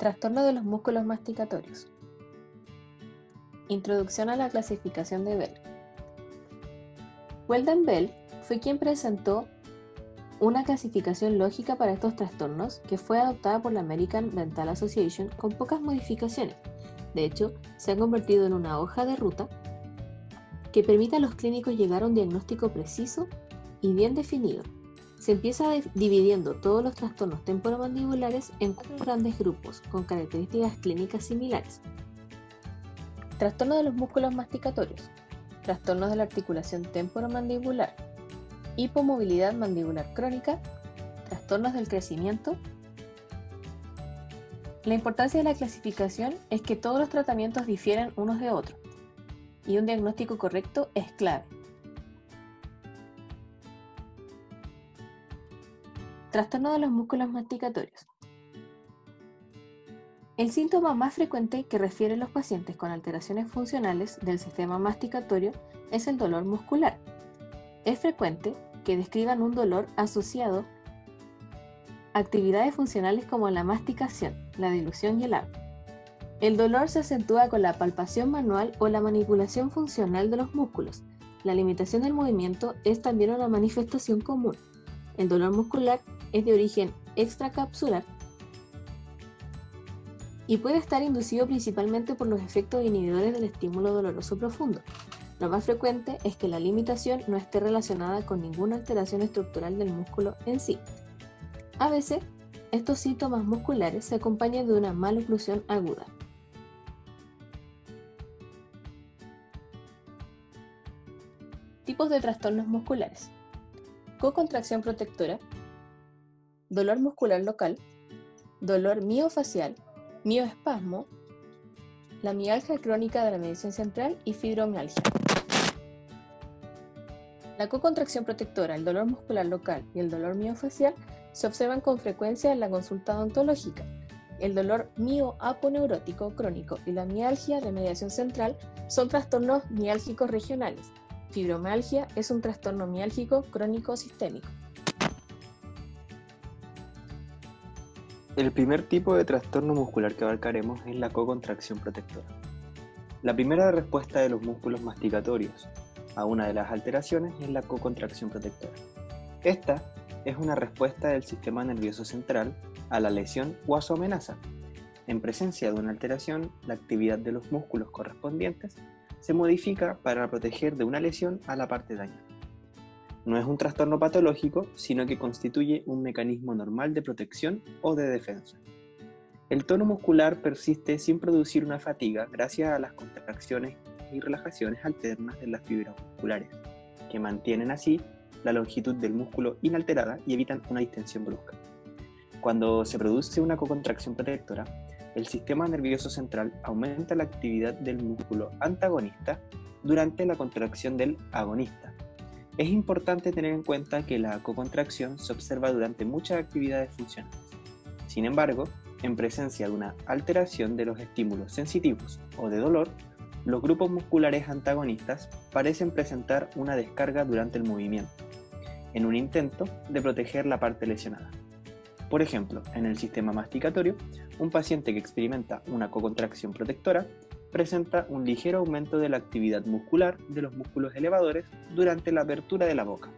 Trastorno de los músculos masticatorios. Introducción a la clasificación de Bell. Weldon Bell fue quien presentó una clasificación lógica para estos trastornos que fue adoptada por la American Dental Association con pocas modificaciones. De hecho, se ha convertido en una hoja de ruta que permite a los clínicos llegar a un diagnóstico preciso y bien definido. Se empieza dividiendo todos los trastornos temporomandibulares en 4 grandes grupos con características clínicas similares. Trastorno de los músculos masticatorios, trastornos de la articulación temporomandibular, hipomovilidad mandibular crónica, trastornos del crecimiento. La importancia de la clasificación es que todos los tratamientos difieren unos de otros y un diagnóstico correcto es clave. Trastorno de los músculos masticatorios. El síntoma más frecuente que refieren los pacientes con alteraciones funcionales del sistema masticatorio es el dolor muscular. Es frecuente que describan un dolor asociado a actividades funcionales como la masticación, la dilución y el habla. El dolor se acentúa con la palpación manual o la manipulación funcional de los músculos. La limitación del movimiento es también una manifestación común. El dolor muscular es de origen extracapsular y puede estar inducido principalmente por los efectos inhibidores del estímulo doloroso profundo. Lo más frecuente es que la limitación no esté relacionada con ninguna alteración estructural del músculo en sí. A veces, estos síntomas musculares se acompañan de una maloclusión aguda. Tipos de trastornos musculares. Cocontracción protectora, dolor muscular local, dolor miofacial, mioespasmo, la mialgia crónica de la mediación central y fibromialgia. La cocontracción protectora, el dolor muscular local y el dolor miofacial se observan con frecuencia en la consulta odontológica. El dolor mioaponeurótico crónico y la mialgia de mediación central son trastornos miálgicos regionales. Fibromialgia es un trastorno miálgico crónico sistémico. El primer tipo de trastorno muscular que abarcaremos es la cocontracción protectora. La primera respuesta de los músculos masticatorios a una de las alteraciones es la cocontracción protectora. Esta es una respuesta del sistema nervioso central a la lesión o a su amenaza. En presencia de una alteración, la actividad de los músculos correspondientes se modifica para proteger de una lesión a la parte dañada. No es un trastorno patológico, sino que constituye un mecanismo normal de protección o de defensa. El tono muscular persiste sin producir una fatiga gracias a las contracciones y relajaciones alternas de las fibras musculares, que mantienen así la longitud del músculo inalterada y evitan una distensión brusca. Cuando se produce una cocontracción protectora, el sistema nervioso central aumenta la actividad del músculo antagonista durante la contracción del agonista. Es importante tener en cuenta que la cocontracción se observa durante muchas actividades funcionales. Sin embargo, en presencia de una alteración de los estímulos sensitivos o de dolor, los grupos musculares antagonistas parecen presentar una descarga durante el movimiento, en un intento de proteger la parte lesionada. Por ejemplo, en el sistema masticatorio, un paciente que experimenta una cocontracción protectora presenta un ligero aumento de la actividad muscular de los músculos elevadores durante la apertura de la boca,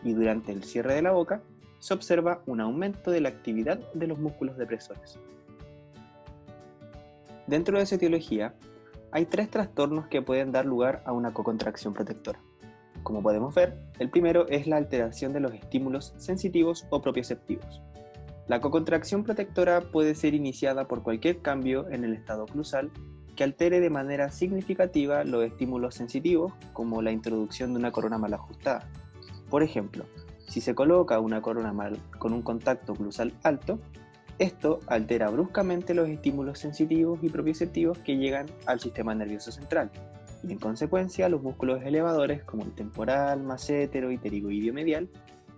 y durante el cierre de la boca se observa un aumento de la actividad de los músculos depresores. Dentro de esa etiología, hay 3 trastornos que pueden dar lugar a una cocontracción protectora. Como podemos ver, el primero es la alteración de los estímulos sensitivos o propioceptivos. La cocontracción protectora puede ser iniciada por cualquier cambio en el estado oclusal que altere de manera significativa los estímulos sensitivos, como la introducción de una corona mal ajustada. Por ejemplo, si se coloca una corona con un contacto oclusal alto, esto altera bruscamente los estímulos sensitivos y propioceptivos que llegan al sistema nervioso central, y en consecuencia los músculos elevadores como el temporal, massetero y pterigoideo medial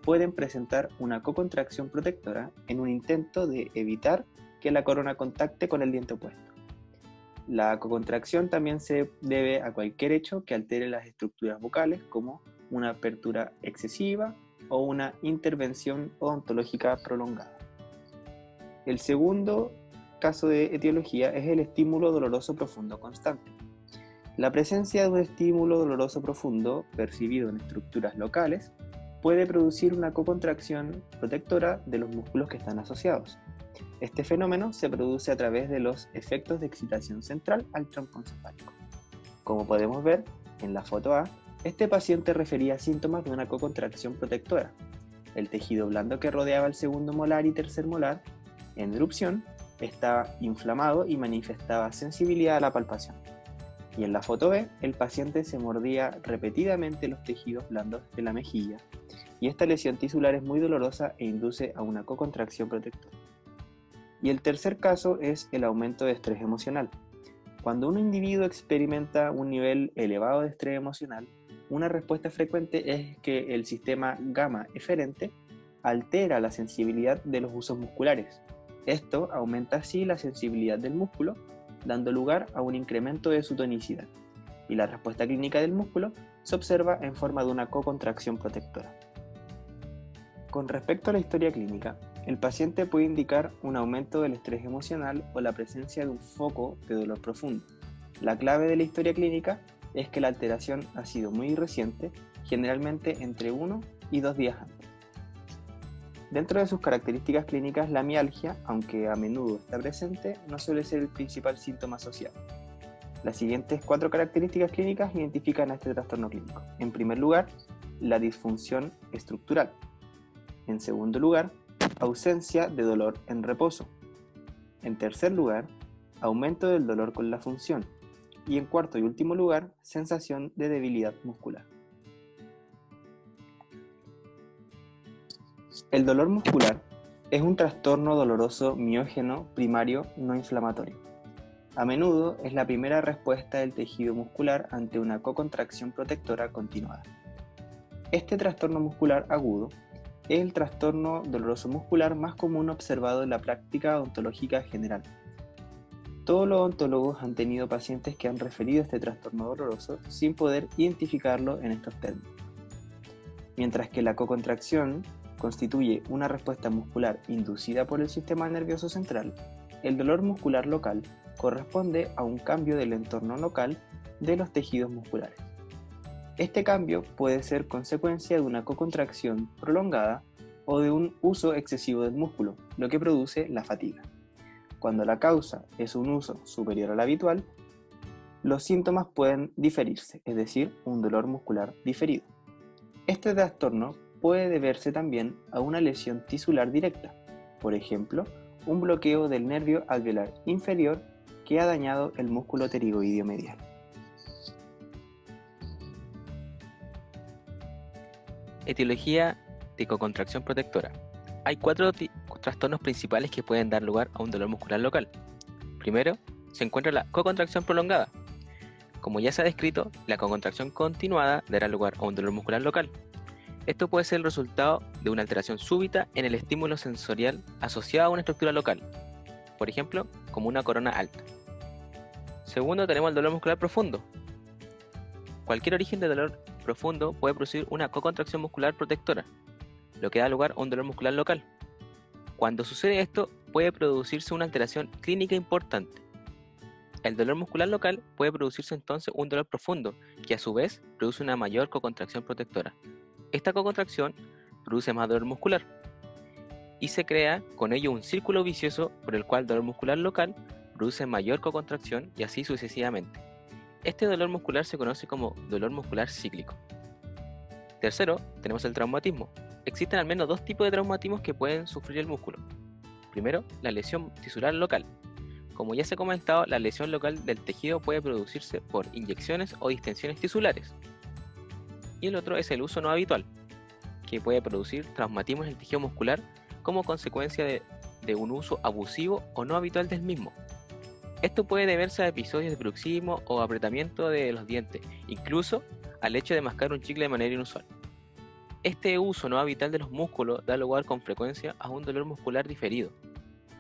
pueden presentar una cocontracción protectora en un intento de evitar que la corona contacte con el diente opuesto. La cocontracción también se debe a cualquier hecho que altere las estructuras vocales, como una apertura excesiva o una intervención odontológica prolongada. El segundo caso de etiología es el estímulo doloroso profundo constante. La presencia de un estímulo doloroso profundo percibido en estructuras locales puede producir una cocontracción protectora de los músculos que están asociados. Este fenómeno se produce a través de los efectos de excitación central al tronco encefálico. Como podemos ver en la foto A, este paciente refería síntomas de una cocontracción protectora. El tejido blando que rodeaba el segundo molar y tercer molar, en erupción, estaba inflamado y manifestaba sensibilidad a la palpación. Y en la foto B, el paciente se mordía repetidamente los tejidos blandos de la mejilla, y esta lesión tisular es muy dolorosa e induce a una cocontracción protectora. Y el tercer caso es el aumento de estrés emocional. Cuando un individuo experimenta un nivel elevado de estrés emocional, una respuesta frecuente es que el sistema gamma eferente altera la sensibilidad de los usos musculares. Esto aumenta así la sensibilidad del músculo, dando lugar a un incremento de su tonicidad, y la respuesta clínica del músculo se observa en forma de una cocontracción protectora. Con respecto a la historia clínica, el paciente puede indicar un aumento del estrés emocional o la presencia de un foco de dolor profundo. La clave de la historia clínica es que la alteración ha sido muy reciente, generalmente entre 1 y 2 días antes. Dentro de sus características clínicas, la mialgia, aunque a menudo está presente, no suele ser el principal síntoma asociado. Las siguientes 4 características clínicas identifican a este trastorno clínico. En primer lugar, la disfunción estructural. En segundo lugar, ausencia de dolor en reposo. En tercer lugar, aumento del dolor con la función. Y en cuarto y último lugar, sensación de debilidad muscular. El dolor muscular es un trastorno doloroso miógeno primario no inflamatorio. A menudo es la primera respuesta del tejido muscular ante una cocontracción protectora continuada. Este trastorno muscular agudo es el trastorno doloroso muscular más común observado en la práctica odontológica general. Todos los odontólogos han tenido pacientes que han referido este trastorno doloroso sin poder identificarlo en estos términos. Mientras que la cocontracción constituye una respuesta muscular inducida por el sistema nervioso central, el dolor muscular local corresponde a un cambio del entorno local de los tejidos musculares. Este cambio puede ser consecuencia de una cocontracción prolongada o de un uso excesivo del músculo, lo que produce la fatiga. Cuando la causa es un uso superior al habitual, los síntomas pueden diferirse, es decir, un dolor muscular diferido. Este trastorno puede deberse también a una lesión tisular directa, por ejemplo, un bloqueo del nervio alveolar inferior que ha dañado el músculo pterigoideo medial. Etiología de cocontracción protectora. Hay 4 trastornos principales que pueden dar lugar a un dolor muscular local. Primero, se encuentra la cocontracción prolongada. Como ya se ha descrito, la cocontracción continuada dará lugar a un dolor muscular local. Esto puede ser el resultado de una alteración súbita en el estímulo sensorial asociado a una estructura local, por ejemplo, como una corona alta. Segundo, tenemos el dolor muscular profundo. Cualquier origen de dolor profundo puede producir una cocontracción muscular protectora, lo que da lugar a un dolor muscular local. Cuando sucede esto, puede producirse una alteración clínica importante. El dolor muscular local puede producirse entonces un dolor profundo, que a su vez produce una mayor cocontracción protectora. Esta cocontracción produce más dolor muscular y se crea con ello un círculo vicioso por el cual el dolor muscular local produce mayor cocontracción y así sucesivamente. Este dolor muscular se conoce como dolor muscular cíclico. Tercero, tenemos el traumatismo. Existen al menos 2 tipos de traumatismos que pueden sufrir el músculo. Primero, la lesión tisular local. Como ya se ha comentado, la lesión local del tejido puede producirse por inyecciones o distensiones tisulares. Y el otro es el uso no habitual, que puede producir traumatismo en el tejido muscular como consecuencia de un uso abusivo o no habitual del mismo. Esto puede deberse a episodios de bruxismo o apretamiento de los dientes, incluso al hecho de mascar un chicle de manera inusual. Este uso no habitual de los músculos da lugar con frecuencia a un dolor muscular diferido,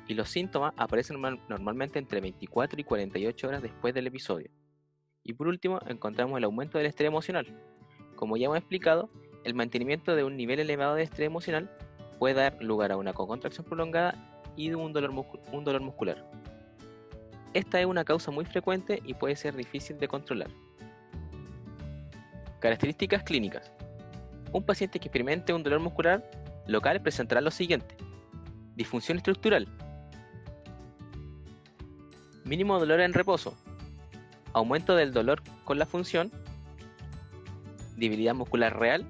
y los síntomas aparecen normalmente entre 24 y 48 horas después del episodio. Y por último, encontramos el aumento del estrés emocional. Como ya hemos explicado, el mantenimiento de un nivel elevado de estrés emocional puede dar lugar a una cocontracción prolongada y de un dolor muscular. Esta es una causa muy frecuente y puede ser difícil de controlar. Características clínicas. Un paciente que experimente un dolor muscular local presentará lo siguiente: disfunción estructural, mínimo dolor en reposo, aumento del dolor con la función, debilidad muscular real,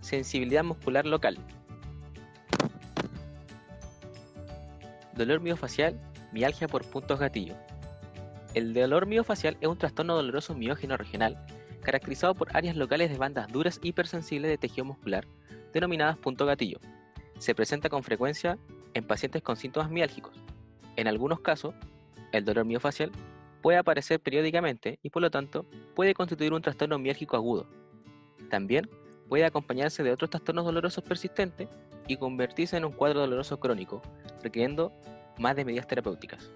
sensibilidad muscular local. Dolor miofacial, mialgia por puntos gatillo. El dolor miofacial es un trastorno doloroso miógeno regional caracterizado por áreas locales de bandas duras hipersensibles de tejido muscular denominadas punto gatillo. Se presenta con frecuencia en pacientes con síntomas miálgicos. En algunos casos, el dolor miofacial puede aparecer periódicamente y por lo tanto puede constituir un trastorno miálgico agudo. También puede acompañarse de otros trastornos dolorosos persistentes y convertirse en un cuadro doloroso crónico, requiriendo más de medidas terapéuticas.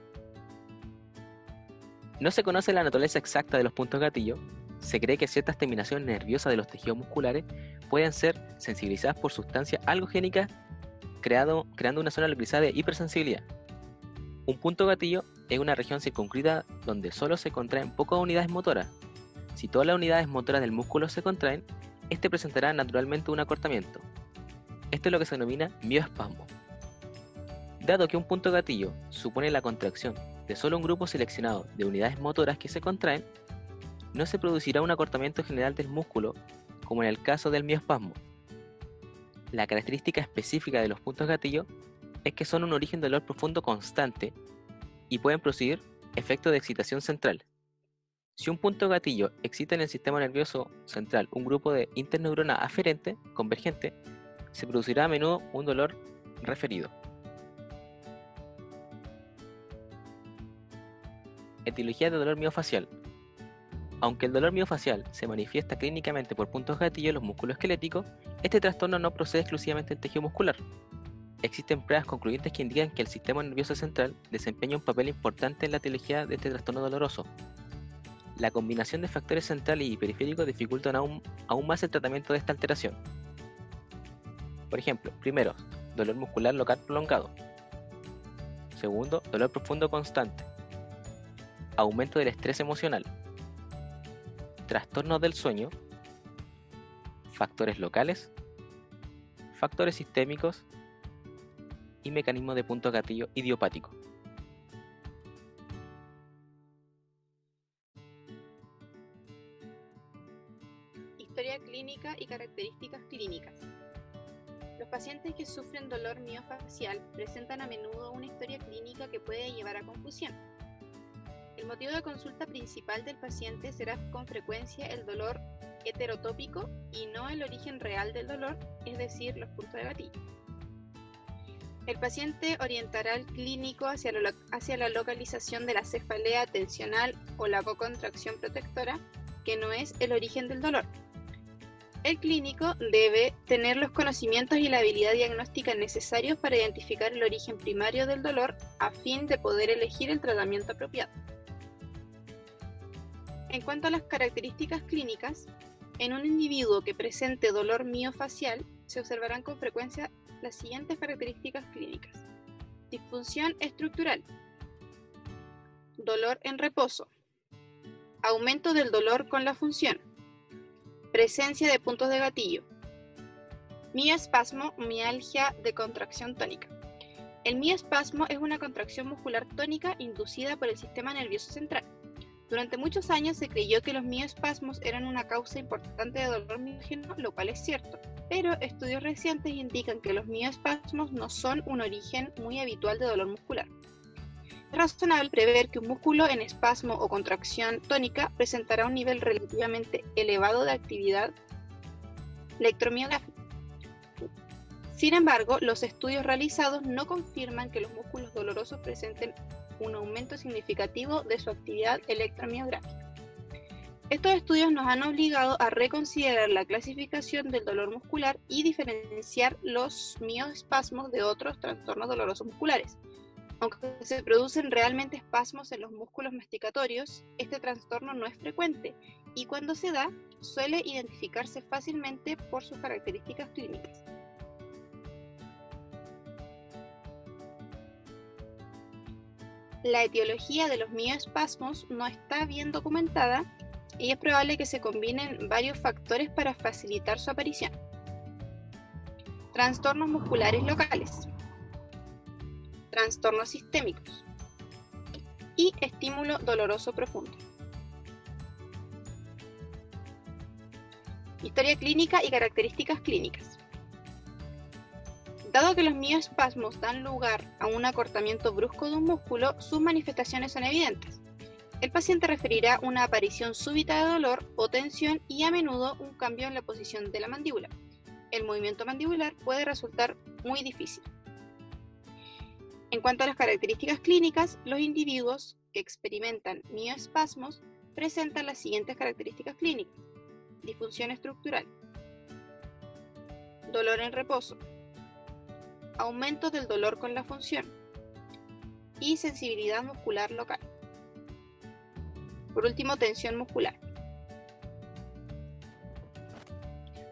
No se conoce la naturaleza exacta de los puntos gatillo. Se cree que ciertas terminaciones nerviosas de los tejidos musculares pueden ser sensibilizadas por sustancias algogénicas, creando una zona localizada de hipersensibilidad. Un punto gatillo es una región circunscrita donde solo se contraen pocas unidades motoras. Si todas las unidades motoras del músculo se contraen, este presentará naturalmente un acortamiento. Esto es lo que se denomina mioespasmo. Dado que un punto gatillo supone la contracción de solo un grupo seleccionado de unidades motoras que se contraen, no se producirá un acortamiento general del músculo como en el caso del mioespasmo. La característica específica de los puntos gatillo es que son un origen de dolor profundo constante y pueden producir efectos de excitación central. Si un punto gatillo excita en el sistema nervioso central un grupo de interneuronas aferente, convergente, se producirá a menudo un dolor referido. Etiología de dolor miofacial. Aunque el dolor miofacial se manifiesta clínicamente por puntos gatillo en los músculos esqueléticos, este trastorno no procede exclusivamente del tejido muscular. Existen pruebas concluyentes que indican que el sistema nervioso central desempeña un papel importante en la etiología de este trastorno doloroso. La combinación de factores centrales y periféricos dificultan aún más el tratamiento de esta alteración. Por ejemplo, primero, dolor muscular local prolongado. Segundo, dolor profundo constante. Aumento del estrés emocional. Trastornos del sueño. Factores locales. Factores sistémicos. Y mecanismos de punto gatillo idiopático. Historia clínica y características clínicas. Los pacientes que sufren dolor miofacial presentan a menudo una historia clínica que puede llevar a confusión. El motivo de consulta principal del paciente será con frecuencia el dolor heterotópico y no el origen real del dolor, es decir, los puntos de gatillo. El paciente orientará al clínico hacia la localización de la cefalea tensional o la cocontracción protectora, que no es el origen del dolor. El clínico debe tener los conocimientos y la habilidad diagnóstica necesarios para identificar el origen primario del dolor a fin de poder elegir el tratamiento apropiado. En cuanto a las características clínicas, en un individuo que presente dolor miofacial se observarán con frecuencia las siguientes características clínicas: disfunción estructural, dolor en reposo, aumento del dolor con la función, presencia de puntos de gatillo, mioespasmo, mialgia de contracción tónica. El mioespasmo es una contracción muscular tónica inducida por el sistema nervioso central. Durante muchos años se creyó que los mioespasmos eran una causa importante de dolor miógeno, lo cual es cierto, pero estudios recientes indican que los mioespasmos no son un origen muy habitual de dolor muscular. Es razonable prever que un músculo en espasmo o contracción tónica presentará un nivel relativamente elevado de actividad electromiográfica. Sin embargo, los estudios realizados no confirman que los músculos dolorosos presenten un aumento significativo de su actividad electromiográfica. Estos estudios nos han obligado a reconsiderar la clasificación del dolor muscular y diferenciar los mioespasmos de otros trastornos dolorosos musculares. Aunque se producen realmente espasmos en los músculos masticatorios, este trastorno no es frecuente y cuando se da, suele identificarse fácilmente por sus características clínicas. La etiología de los mioespasmos no está bien documentada y es probable que se combinen varios factores para facilitar su aparición. Trastornos musculares locales, trastornos sistémicos y estímulo doloroso profundo. Historia clínica y características clínicas. Dado que los mioespasmos dan lugar a un acortamiento brusco de un músculo, sus manifestaciones son evidentes. El paciente referirá una aparición súbita de dolor o tensión y a menudo un cambio en la posición de la mandíbula. El movimiento mandibular puede resultar muy difícil. En cuanto a las características clínicas, los individuos que experimentan mioespasmos presentan las siguientes características clínicas: disfunción estructural, dolor en reposo, aumento del dolor con la función y sensibilidad muscular local. Por último, tensión muscular.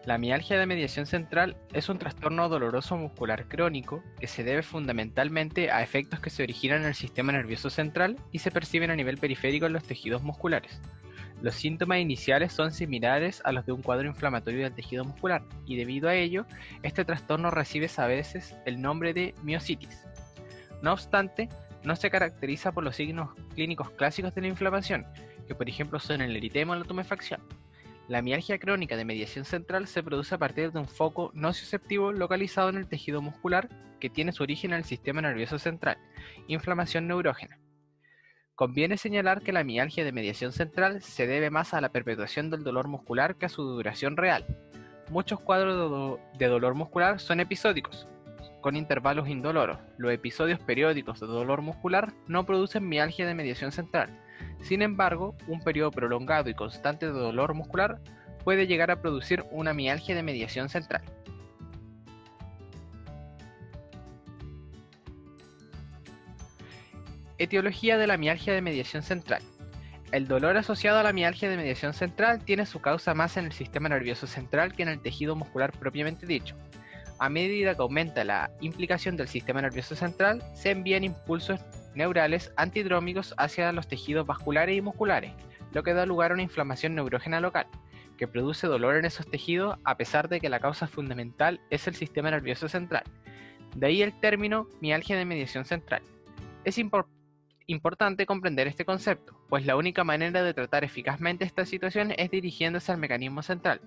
La mialgia de mediación central es un trastorno doloroso muscular crónico que se debe fundamentalmente a efectos que se originan en el sistema nervioso central y se perciben a nivel periférico en los tejidos musculares. Los síntomas iniciales son similares a los de un cuadro inflamatorio del tejido muscular y debido a ello, este trastorno recibe a veces el nombre de miositis. No obstante, no se caracteriza por los signos clínicos clásicos de la inflamación, que por ejemplo son el eritema o la tumefacción. La mialgia crónica de mediación central se produce a partir de un foco nociceptivo localizado en el tejido muscular que tiene su origen en el sistema nervioso central, inflamación neurógena. Conviene señalar que la mialgia de mediación central se debe más a la perpetuación del dolor muscular que a su duración real. Muchos cuadros de dolor muscular son episódicos, con intervalos indoloros. Los episodios periódicos de dolor muscular no producen mialgia de mediación central. Sin embargo, un periodo prolongado y constante de dolor muscular puede llegar a producir una mialgia de mediación central. Etiología de la mialgia de mediación central. El dolor asociado a la mialgia de mediación central tiene su causa más en el sistema nervioso central que en el tejido muscular propiamente dicho. A medida que aumenta la implicación del sistema nervioso central, se envían impulsos neurales antidrómicos hacia los tejidos vasculares y musculares, lo que da lugar a una inflamación neurógena local, que produce dolor en esos tejidos a pesar de que la causa fundamental es el sistema nervioso central. De ahí el término mialgia de mediación central. Es importante comprender este concepto, pues la única manera de tratar eficazmente esta situación es dirigiéndose al mecanismo central.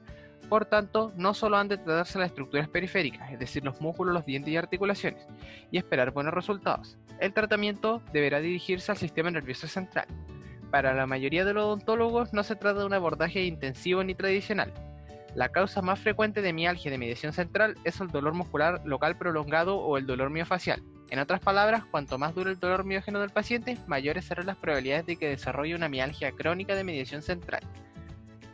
Por tanto, no solo han de tratarse las estructuras periféricas, es decir, los músculos, los dientes y articulaciones, y esperar buenos resultados. El tratamiento deberá dirigirse al sistema nervioso central. Para la mayoría de los odontólogos no se trata de un abordaje intensivo ni tradicional. La causa más frecuente de mialgia de mediación central es el dolor muscular local prolongado o el dolor miofacial. En otras palabras, cuanto más dure el dolor miógeno del paciente, mayores serán las probabilidades de que desarrolle una mialgia crónica de mediación central.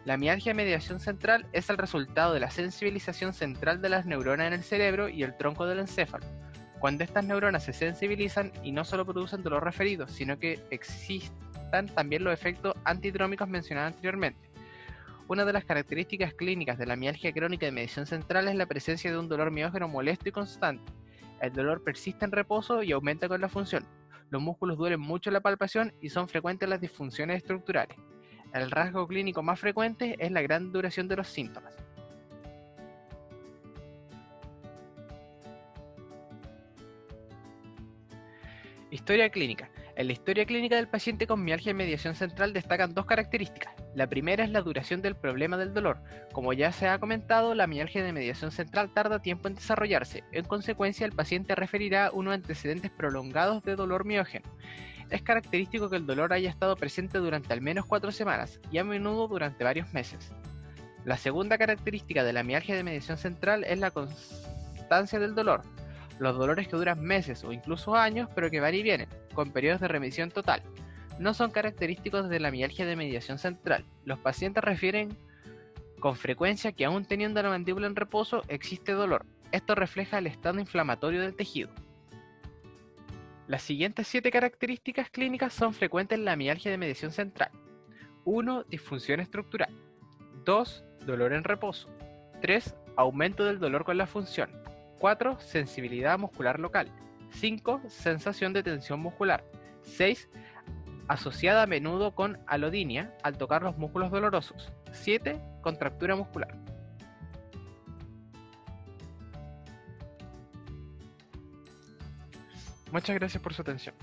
La mialgia de mediación central es el resultado de la sensibilización central de las neuronas en el cerebro y el tronco del encéfalo. Cuando estas neuronas se sensibilizan y no solo producen dolor referido, sino que existan también los efectos antidrómicos mencionados anteriormente. Una de las características clínicas de la mialgia crónica de mediación central es la presencia de un dolor miógeno molesto y constante. El dolor persiste en reposo y aumenta con la función. Los músculos duelen mucho en la palpación y son frecuentes las disfunciones estructurales. El rasgo clínico más frecuente es la gran duración de los síntomas. Historia clínica. En la historia clínica del paciente con mialgia de mediación central destacan dos características. La primera es la duración del problema del dolor. Como ya se ha comentado, la mialgia de mediación central tarda tiempo en desarrollarse. En consecuencia, el paciente referirá unos antecedentes prolongados de dolor miógeno. Es característico que el dolor haya estado presente durante al menos 4 semanas y a menudo durante varios meses. La segunda característica de la mialgia de mediación central es la constancia del dolor. Los dolores que duran meses o incluso años, pero que van y vienen, con periodos de remisión total, no son característicos de la mialgia de mediación central. Los pacientes refieren con frecuencia que aún teniendo la mandíbula en reposo existe dolor. Esto refleja el estado inflamatorio del tejido. Las siguientes 7 características clínicas son frecuentes en la mialgia de mediación central. 1. Disfunción estructural. 2. Dolor en reposo. 3. Aumento del dolor con la función. 4. Sensibilidad muscular local. 5. Sensación de tensión muscular. 6. Asociada a menudo con alodinia al tocar los músculos dolorosos. 7. Contractura muscular. Muchas gracias por su atención.